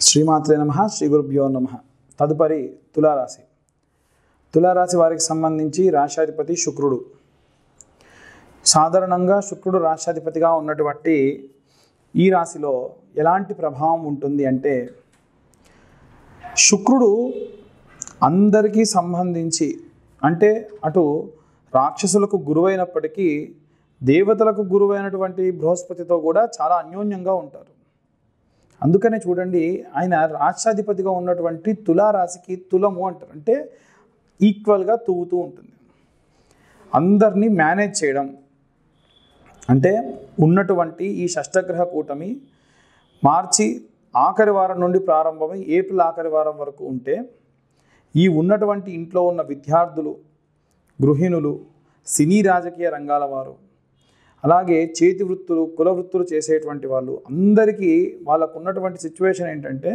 శ్రీమాత్రే నమః, శ్రీ గురుభ్యో నమః. తదుపరి తులారాశి. తులారాశి వారికి సంబంధించి రాశ్యాధిపతి శుక్రుడు. సాధారణంగా శుక్రుడు రాశ్యాధిపతిగా ఉన్నటువంటి ఈ రాశిలో ఎలాంటి ప్రభావం ఉంటుంది అంటే, శుక్రుడు అందరికీ సంబంధించి అంటే అటు రాక్షసులకు గురువైనప్పటికీ దేవతలకు గురువైనటువంటి బృహస్పతితో కూడా చాలా అన్యోన్యంగా ఉంటారు. అందుకనే చూడండి, ఆయన రాష్ట్రాధిపతిగా ఉన్నటువంటి తులారాశికి తులము అంటారు. అంటే ఈక్వల్గా తూగుతూ ఉంటుంది. అందరినీ మేనేజ్ చేయడం అంటే ఉన్నటువంటి ఈ షష్టగ్రహ కూటమి మార్చి ఆఖరి వారం నుండి ప్రారంభమై ఏప్రిల్ ఆఖరి వారం వరకు ఉంటే, ఈ ఉన్నటువంటి ఇంట్లో ఉన్న విద్యార్థులు, గృహిణులు, సినీ రాజకీయ రంగాల వారు, అలాగే చేతి వృత్తులు, కుల వృత్తులు చేసేటువంటి వాళ్ళు అందరికీ వాళ్ళకు ఉన్నటువంటి సిచ్యువేషన్ ఏంటంటే,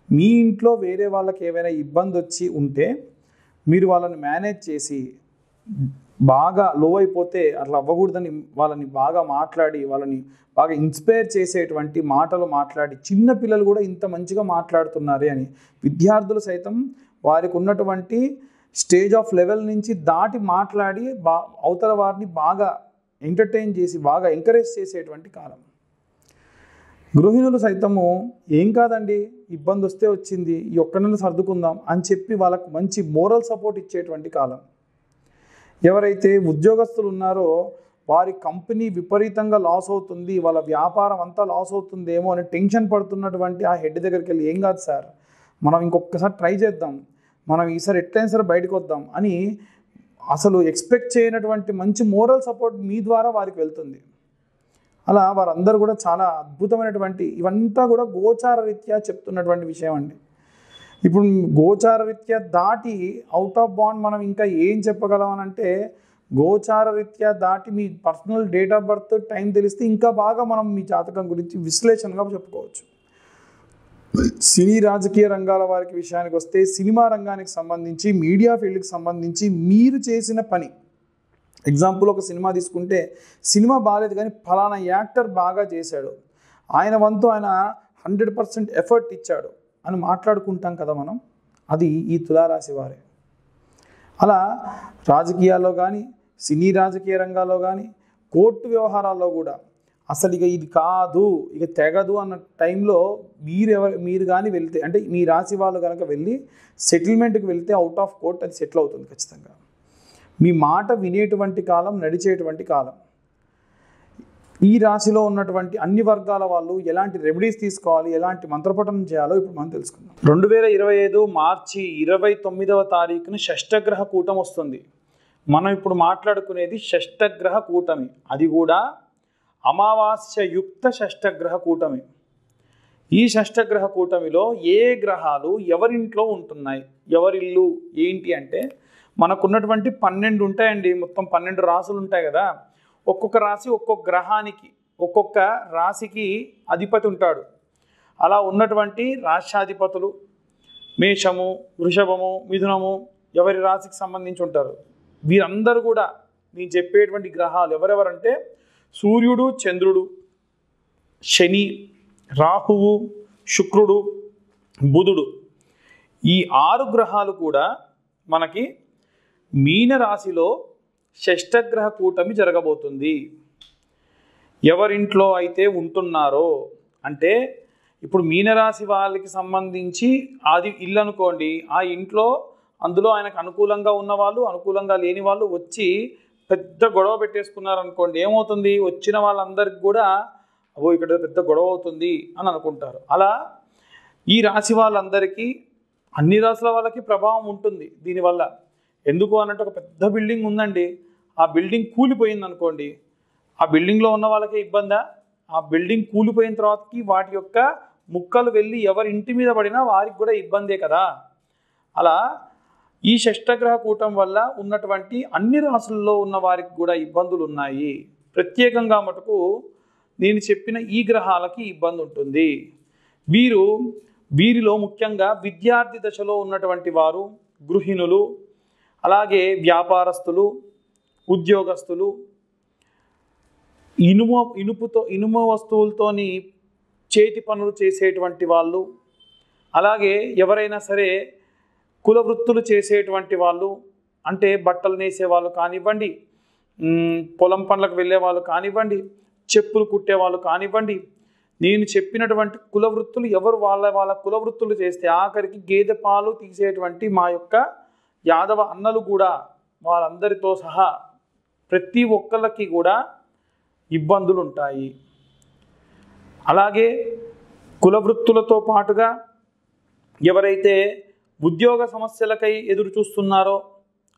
మీ ఇంట్లో వేరే వాళ్ళకి ఏమైనా ఇబ్బంది వచ్చి ఉంటే మీరు వాళ్ళని మేనేజ్ చేసి బాగా లో అయిపోతే అట్లా అవ్వకూడదని వాళ్ళని బాగా మాట్లాడి వాళ్ళని బాగా ఇన్స్పైర్ చేసేటువంటి మాటలు మాట్లాడి, చిన్న పిల్లలు కూడా ఇంత మంచిగా మాట్లాడుతున్నారే అని విద్యార్థులు సైతం వారికి ఉన్నటువంటి స్టేజ్ ఆఫ్ లెవెల్ నుంచి దాటి మాట్లాడి అవతల వారిని బాగా ఎంటర్టైన్ చేసి బాగా ఎంకరేజ్ చేసేటువంటి కాలం. గృహిణులు సైతము ఏం కాదండి, ఇబ్బంది వస్తే వచ్చింది, ఈ ఒక్క నెల సర్దుకుందాం అని చెప్పి వాళ్ళకు మంచి మోరల్ సపోర్ట్ ఇచ్చేటువంటి కాలం. ఎవరైతే ఉద్యోగస్తులు ఉన్నారో వారి కంపెనీ విపరీతంగా లాస్ అవుతుంది, వాళ్ళ వ్యాపారం అంతా లాస్ అవుతుందేమో అని టెన్షన్ పడుతున్నటువంటి ఆ హెడ్ దగ్గరికి వెళ్ళి, ఏం కాదు సార్, మనం ఇంకొకసారి ట్రై చేద్దాం, మనం ఈసారి ఎట్లయినా సరే బయటకు వద్దాం అని అసలు ఎక్స్పెక్ట్ చేయనటువంటి మంచి మోరల్ సపోర్ట్ మీ ద్వారా వారికి వెళ్తుంది. అలా వారందరూ కూడా చాలా అద్భుతమైనటువంటి, ఇవంతా కూడా గోచార రీత్యా చెప్తున్నటువంటి విషయం అండి. ఇప్పుడు గోచార రీత్యా దాటి అవుట్ ఆఫ్ బాండ్ మనం ఇంకా ఏం చెప్పగలం అని అంటే, గోచార రీత్యా దాటి మీ personal date of birth time తెలిస్తే ఇంకా బాగా మనం మీ జాతకం గురించి విశ్లేషణగా చెప్పుకోవచ్చు. సినీ రాజకీయ రంగాల వారికి విషయానికి వస్తే, సినిమా రంగానికి సంబంధించి, మీడియా ఫీల్డ్కి సంబంధించి మీరు చేసిన పని, ఎగ్జాంపుల్ ఒక సినిమా తీసుకుంటే సినిమా బాగాలేదు కానీ ఫలానా యాక్టర్ బాగా చేశాడు, ఆయన వంతు ఆయన 100% ఎఫర్ట్ ఇచ్చాడు అని మాట్లాడుకుంటాం కదా మనం, అది ఈ తులారాశి వారే. అలా రాజకీయాల్లో కానీ, సినీ రాజకీయ రంగాల్లో కానీ, కోర్టు వ్యవహారాల్లో కూడా అసలు ఇక ఇది కాదు, ఇక తెగదు అన్న టైంలో మీరు కానీ వెళ్తే, అంటే మీ రాశి వాళ్ళు కనుక వెళ్ళి సెటిల్మెంట్కి వెళ్తే అవుట్ ఆఫ్ కోర్ట్ అది సెటిల్ అవుతుంది ఖచ్చితంగా. మీ మాట వినేటువంటి కాలం, నడిచేటువంటి కాలం. ఈ రాశిలో ఉన్నటువంటి అన్ని వర్గాల వాళ్ళు ఎలాంటి రెమెడీస్ తీసుకోవాలి, ఎలాంటి మంత్రపఠనం చేయాలో ఇప్పుడు మనం తెలుసుకుందాం. 2025 మార్చి 29వ తారీఖున షష్టగ్రహ కూటమి వస్తుంది. మనం ఇప్పుడు మాట్లాడుకునేది షష్టగ్రహ కూటమి, అది కూడా అమావాస్యయుక్త షష్టగ్రహ కూటమి. ఈ షష్టగ్రహ కూటమిలో ఏ గ్రహాలు ఎవరింట్లో ఉంటున్నాయి, ఎవరిల్లు ఏంటి అంటే, మనకున్నటువంటి 12 ఉంటాయండి. మొత్తం 12 రాసులు ఉంటాయి కదా. ఒక్కొక్క రాశి ఒక్కొక్క గ్రహానికి, ఒక్కొక్క రాశికి అధిపతి ఉంటాడు. అలా ఉన్నటువంటి రాశ్యాధిపతులు మేషము, వృషభము, మిథునము ఎవరి రాశికి సంబంధించి ఉంటారు. వీరందరూ కూడా నేను చెప్పేటువంటి గ్రహాలు ఎవరెవరంటే, సూర్యుడు, చంద్రుడు, శని, రాహువు, శుక్రుడు, బుధుడు, ఈ 6 గ్రహాలు కూడా మనకి మీనరాశిలో షష్టగ్రహ కూటమి జరగబోతుంది. ఎవరింట్లో అయితే ఉంటున్నారో, అంటే ఇప్పుడు మీనరాశి వాళ్ళకి సంబంధించి అది ఇల్లు అనుకోండి, ఆ ఇంట్లో అందులో ఆయనకు అనుకూలంగా ఉన్నవాళ్ళు, అనుకూలంగా లేని వాళ్ళు వచ్చి పెద్ద గొడవ పెట్టేసుకున్నారనుకోండి, ఏమవుతుంది, వచ్చిన వాళ్ళందరికీ కూడా ఇక్కడ పెద్ద గొడవ అవుతుంది అని అనుకుంటారు. అలా ఈ రాశి వాళ్ళందరికీ, అన్ని రాశుల వాళ్ళకి ప్రభావం ఉంటుంది దీనివల్ల. ఎందుకు అన్నట్టు, ఒక పెద్ద బిల్డింగ్ ఉందండి, ఆ బిల్డింగ్ కూలిపోయింది అనుకోండి, ఆ బిల్డింగ్లో ఉన్న వాళ్ళకే ఇబ్బందా? ఆ బిల్డింగ్ కూలిపోయిన తర్వాతకి వాటి యొక్క ముక్కలు వెళ్ళి ఎవరి ఇంటి మీద పడినా వారికి కూడా ఇబ్బందే కదా. అలా ఈ షష్టగ్రహ కూటం వల్ల ఉన్నటువంటి అన్ని రాశుల్లో ఉన్న వారికి కూడా ఇబ్బందులు ఉన్నాయి. ప్రత్యేకంగా మటుకు నేను చెప్పిన ఈ గ్రహాలకి ఇబ్బంది ఉంటుంది. వీరిలో ముఖ్యంగా విద్యార్థి దశలో ఉన్నటువంటి వారు, గృహిణులు, అలాగే వ్యాపారస్తులు, ఉద్యోగస్తులు, ఇనుము వస్తువులతోని చేతి పనులు చేసేటువంటి వాళ్ళు, అలాగే ఎవరైనా సరే కుల వృత్తులు చేసేటువంటి వాళ్ళు, అంటే బట్టలు నేసే వాళ్ళు కానివ్వండి, పొలం పనులకు వెళ్ళే వాళ్ళు కానివ్వండి, చెప్పులు కుట్టే వాళ్ళు కానివ్వండి, నేను చెప్పినటువంటి కుల వృత్తులు ఎవరు వాళ్ళ కుల వృత్తులు చేస్తే, ఆఖరికి గేదె పాలు తీసేటువంటి మా యొక్క యాదవ అన్నలు కూడా వాళ్ళందరితో సహా ప్రతి ఒక్కళ్ళకి కూడా ఇబ్బందులు ఉంటాయి. అలాగే కుల వృత్తులతో పాటుగా ఎవరైతే ఉద్యోగ సమస్యలకై ఎదురు చూస్తున్నారో,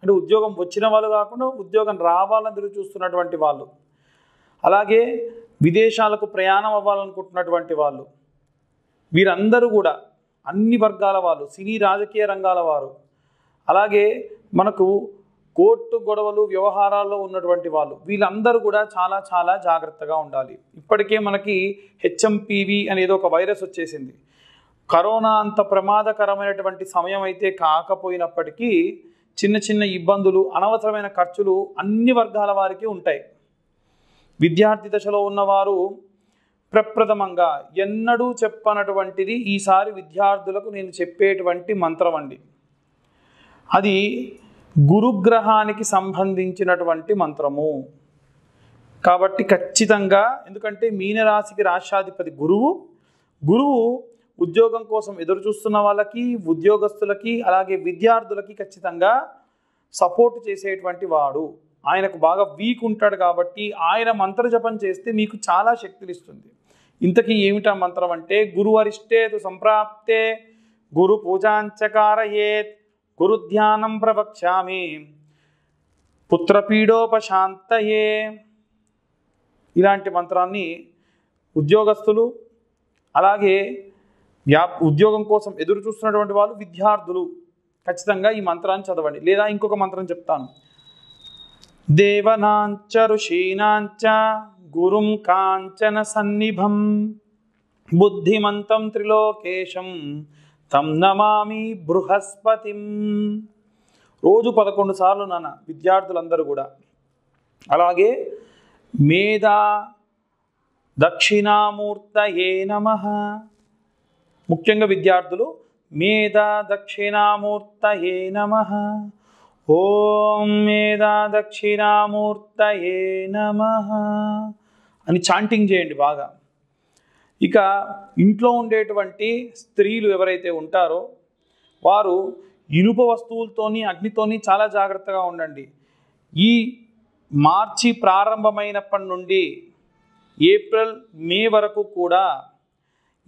అంటే ఉద్యోగం వచ్చిన వాళ్ళు కాకుండా ఉద్యోగం రావాలని ఎదురు చూస్తున్నటువంటి వాళ్ళు, అలాగే విదేశాలకు ప్రయాణం అవ్వాలనుకుంటున్నటువంటి వాళ్ళు, వీరందరూ కూడా అన్ని వర్గాల వాళ్ళు, సినీ రాజకీయ రంగాల వారు, అలాగే మనకు కోర్టు గొడవలు వ్యవహారాల్లో ఉన్నటువంటి వాళ్ళు, వీళ్ళందరూ కూడా చాలా చాలా జాగ్రత్తగా ఉండాలి. ఇప్పటికే మనకి హెచ్ఎంపివి అనేది ఒక వైరస్ వచ్చేసింది. కరోనా అంత ప్రమాదకరమైనటువంటి సమయం అయితే కాకపోయినప్పటికీ చిన్న చిన్న ఇబ్బందులు, అనవసరమైన ఖర్చులు అన్ని వర్గాల వారికి ఉంటాయి. విద్యార్థి దశలో ఉన్నవారు ప్రప్రథమంగా ఎన్నడూ చెప్పనటువంటిది ఈసారి విద్యార్థులకు నేను చెప్పేటువంటి మంత్రం అండి. అది గురుగ్రహానికి సంబంధించినటువంటి మంత్రము కాబట్టి ఖచ్చితంగా, ఎందుకంటే మీనరాశికి రాష్ట్రాధిపతి గురువు ఉద్యోగం కోసం ఎదురు చూస్తున్న వాళ్ళకి, ఉద్యోగస్తులకి, అలాగే విద్యార్థులకి ఖచ్చితంగా సపోర్ట్ చేసేటువంటి వాడు. ఆయనకు బాగా వీక్ ఉంటాడు కాబట్టి ఆయన మంత్ర జపం చేస్తే మీకు చాలా శక్తిని ఇస్తుంది. ఇంతకీ ఏమిటా మంత్రం అంటే, గురువరిష్టేతు సంప్రాప్తే గురు పూజాంచకారయేత్ గురు ధ్యానం ప్రవక్ష్యామి పుత్రపీడోపశాంతయే. ఇలాంటి మంత్రాన్ని ఉద్యోగస్తులు, అలాగే ఉద్యోగం కోసం ఎదురు చూస్తున్నటువంటి వాళ్ళు, విద్యార్థులు ఖచ్చితంగా ఈ మంత్రాన్ని చదవండి. లేదా ఇంకొక మంత్రం చెప్తాను. దేవనాంచ ఋషీనాంచ గురుం కాంచన సన్నిభం బుద్ధిమంతం త్రిలోకేశం తం నమామి బృహస్పతిం. రోజు 11 సార్లు నాన్న విద్యార్థులందరూ కూడా. అలాగే మేధా దక్షిణామూర్తయే నమః. ముఖ్యంగా విద్యార్థులు మేధా దక్షిణామూర్తయే నమః, ఓం మేధా దక్షిణామూర్తయే నమః అని చాంటింగ్ చేయండి బాగా. ఇక ఇంట్లో ఉండేటువంటి స్త్రీలు ఎవరైతే ఉంటారో వారు ఇనుప వస్తువులతోని, అగ్నితోని చాలా జాగ్రత్తగా ఉండండి. ఈ మార్చి ప్రారంభమైనప్పటి నుండి ఏప్రిల్, మే వరకు కూడా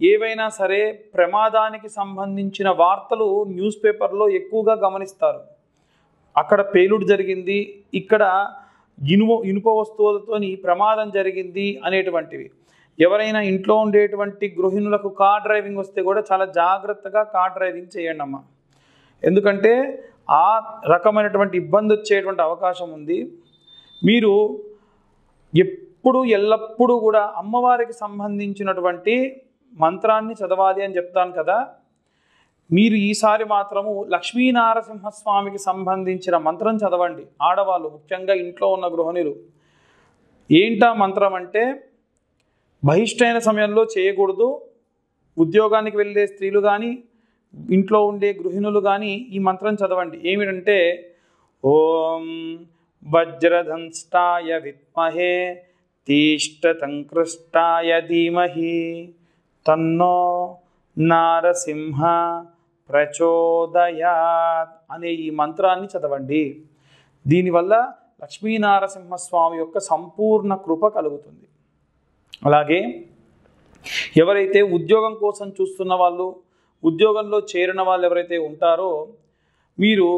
ఏవైనా సరే ప్రమాదానికి సంబంధించిన వార్తలు న్యూస్ పేపర్లో ఎక్కువగా గమనిస్తారు. అక్కడ పేలుడు జరిగింది, ఇక్కడ ఇనుప వస్తువులతోని ప్రమాదం జరిగింది అనేటువంటివి. ఎవరైనా ఇంట్లో ఉండేటువంటి గృహిణులకు కార్ డ్రైవింగ్ వస్తే కూడా చాలా జాగ్రత్తగా కార్ డ్రైవింగ్ చేయండి అమ్మ. ఎందుకంటే ఆ రకమైనటువంటి ఇబ్బంది వచ్చేటువంటి అవకాశం ఉంది. మీరు ఎల్లప్పుడూ కూడా అమ్మవారికి సంబంధించినటువంటి మంత్రాన్ని చదవాలి అని చెప్తాను కదా. మీరు ఈసారి మాత్రము లక్ష్మీనారసింహస్వామికి సంబంధించిన మంత్రం చదవండి. ఆడవాళ్ళు, ముఖ్యంగా ఇంట్లో ఉన్న గృహిణులు. ఏంటా మంత్రం అంటే, బహిష్టైన సమయంలో చేయకూడదు. ఉద్యోగానికి వెళ్ళే స్త్రీలు కానీ, ఇంట్లో ఉండే గృహిణులు కానీ ఈ మంత్రం చదవండి. ఏమిటంటే, ఓం వజ్రధంష్టాయ విద్మహే తీష్టతంకృష్టాయ ధీమహి తన్నో నారసింహ ప్రచోదయాత్ అనే ఈ మంత్రాన్ని చదవండి. దీనివల్ల లక్ష్మీనారసింహస్వామి యొక్క సంపూర్ణ కృప కలుగుతుంది. అలాగే ఎవరైతే ఉద్యోగం కోసం చూస్తున్న వాళ్ళు, ఉద్యోగంలో చేరిన వాళ్ళు ఎవరైతే ఉంటారో మీరు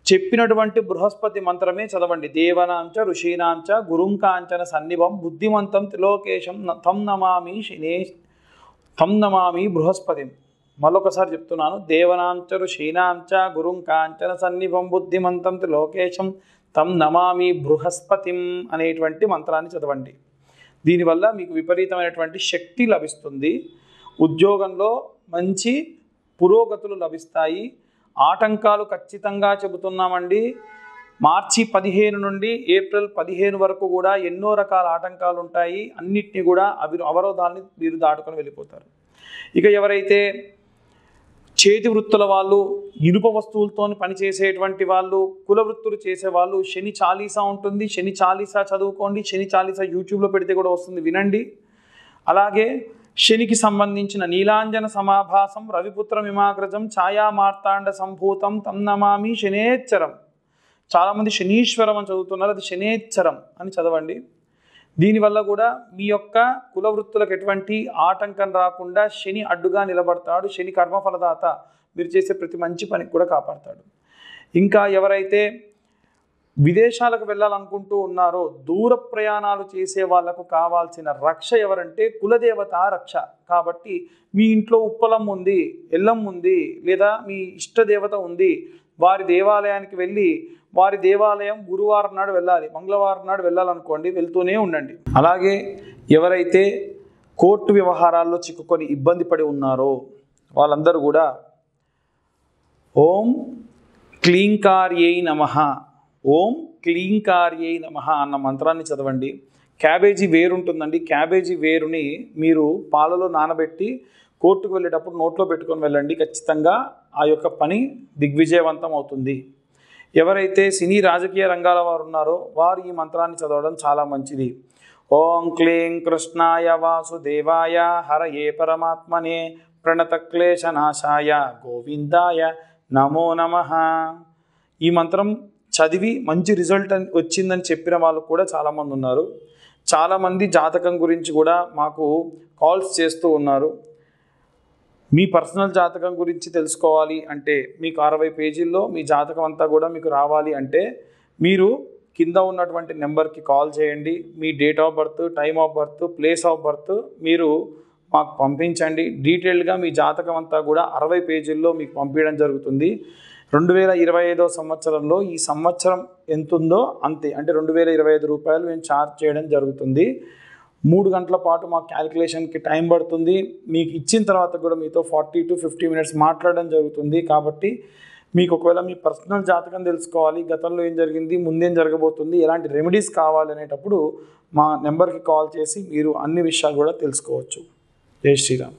చెప్పినటువంటి బృహస్పతి మంత్రమే చదవండి. దేవనాంచ ఋషీనాంచ గురుం కాంచన సన్నిభం బుద్ధిమంతం త్రిలోకేశం తం నమామి బృహస్పతిం. మరొకసారి చెప్తున్నాను. దేవనాంచ ఋషీనాంచ గురుం కాంచన సన్నిభం బుద్ధిమంతం త్రిలోకేశం తం నమామి బృహస్పతిం అనేటువంటి మంత్రాన్ని చదవండి. దీనివల్ల మీకు విపరీతమైనటువంటి శక్తి లభిస్తుంది. ఉద్యోగంలో మంచి పురోగతులు లభిస్తాయి. ఆటంకాలు ఖచ్చితంగా చెబుతున్నామండి. మార్చి 15 నుండి ఏప్రిల్ 15 వరకు కూడా ఎన్నో రకాల ఆటంకాలు ఉంటాయి. అన్నిటినీ కూడా అవరోధాలని మీరు దాటుకొని వెళ్ళిపోతారు. ఇక ఎవరైతే చేతి వృత్తుల వాళ్ళు, ఇనుప వస్తువులతో పనిచేసేటువంటి వాళ్ళు, కుల వృత్తులు చేసేవాళ్ళు శని చాలీసా ఉంటుంది. శని చాలీసా చదువుకోండి. శని చాలీసా యూట్యూబ్లో పెడితే కూడా వస్తుంది, వినండి. అలాగే శనికి సంబంధించిన నీలాంజన సమాభాసం రవిపుత్రమిమాగ్రజం ఛాయా మార్తాండ సంభూతం తం నమామి శనేచ్చరం. చాలామంది శనీశ్వరం అని చదువుతున్నారు, అది శనేచ్చరం అని చదవండి. దీనివల్ల కూడా మీ యొక్క కుల వృత్తులకు ఎటువంటి ఆటంకం రాకుండా శని అడ్డుగా నిలబడతాడు. శని కర్మఫలదాత, మీరు చేసే ప్రతి మంచి పనికి కూడా కాపాడతాడు. ఇంకా ఎవరైతే విదేశాలకు వెళ్ళాలనుకుంటూ ఉన్నారో, దూర ప్రయాణాలు చేసే వాళ్ళకు కావాల్సిన రక్ష ఎవరంటే కులదేవత రక్ష. కాబట్టి మీ ఇంట్లో ఉప్పలం ఉంది, ఎల్లం ఉంది, లేదా మీ ఇష్టదేవత ఉంది, వారి దేవాలయానికి వెళ్ళి, వారి దేవాలయం గురువారం నాడు వెళ్ళాలి, మంగళవారం నాడు వెళ్ళాలనుకోండి, వెళ్తూనే ఉండండి. అలాగే ఎవరైతే కోర్టు వ్యవహారాల్లో చిక్కుకొని ఇబ్బంది పడి ఉన్నారో వాళ్ళందరూ కూడా ఓం క్లీంకార్యై నమః, ఓం క్లీంకార్యై నమః అన్న మంత్రాన్ని చదవండి. క్యాబేజీ వేరు ఉంటుందండి, క్యాబేజీ వేరుని మీరు పాలలో నానబెట్టి కోర్టుకు వెళ్ళేటప్పుడు నోట్లో పెట్టుకొని వెళ్ళండి. ఖచ్చితంగా ఆ యొక్క పని దిగ్విజయవంతం అవుతుంది. ఎవరైతే సినీ రాజకీయ రంగాల వారు ఉన్నారో వారు ఈ మంత్రాన్ని చదవడం చాలా మంచిది. ఓం క్లీం కృష్ణాయ వాసుదేవాయ హరయే పరమాత్మనే ప్రణతక్లేశనాశాయ గోవిందాయ నమో నమః. ఈ మంత్రం చదివి మంచి రిజల్ట్ వచ్చిందని చెప్పిన వాళ్ళు కూడా చాలామంది ఉన్నారు. చాలామంది జాతకం గురించి కూడా మాకు కాల్స్ చేస్తూ ఉన్నారు. మీ పర్సనల్ జాతకం గురించి తెలుసుకోవాలి అంటే, మీకు 60 పేజీల్లో మీ జాతకం అంతా కూడా మీకు రావాలి అంటే, మీరు కింద ఉన్నటువంటి నెంబర్కి కాల్ చేయండి. మీ date of birth, time of birth, place of birth మీరు మాకు పంపించండి. డీటెయిల్డ్గా మీ జాతకం అంతా కూడా 60 పేజీల్లో మీకు పంపించడం జరుగుతుంది. 2025వ సంవత్సరంలో ఈ సంవత్సరం ఎంత ఉందో అంతే, అంటే 2025 రూపాయలు మేము ఛార్జ్ చేయడం జరుగుతుంది. 3 గంటల పాటు మాకు క్యాలిక్యులేషన్కి టైం పడుతుంది. మీకు ఇచ్చిన తర్వాత కూడా మీతో 40 to 50 మినిట్స్ మాట్లాడడం జరుగుతుంది. కాబట్టి మీకు ఒకవేళ మీ పర్సనల్ జాతకం తెలుసుకోవాలి, గతంలో ఏం జరిగింది, ముందేం జరగబోతుంది, ఎలాంటి రెమెడీస్ కావాలి అనేటప్పుడు మా నెంబర్కి కాల్ చేసి మీరు అన్ని విషయాలు కూడా తెలుసుకోవచ్చు. జై శ్రీరామ్.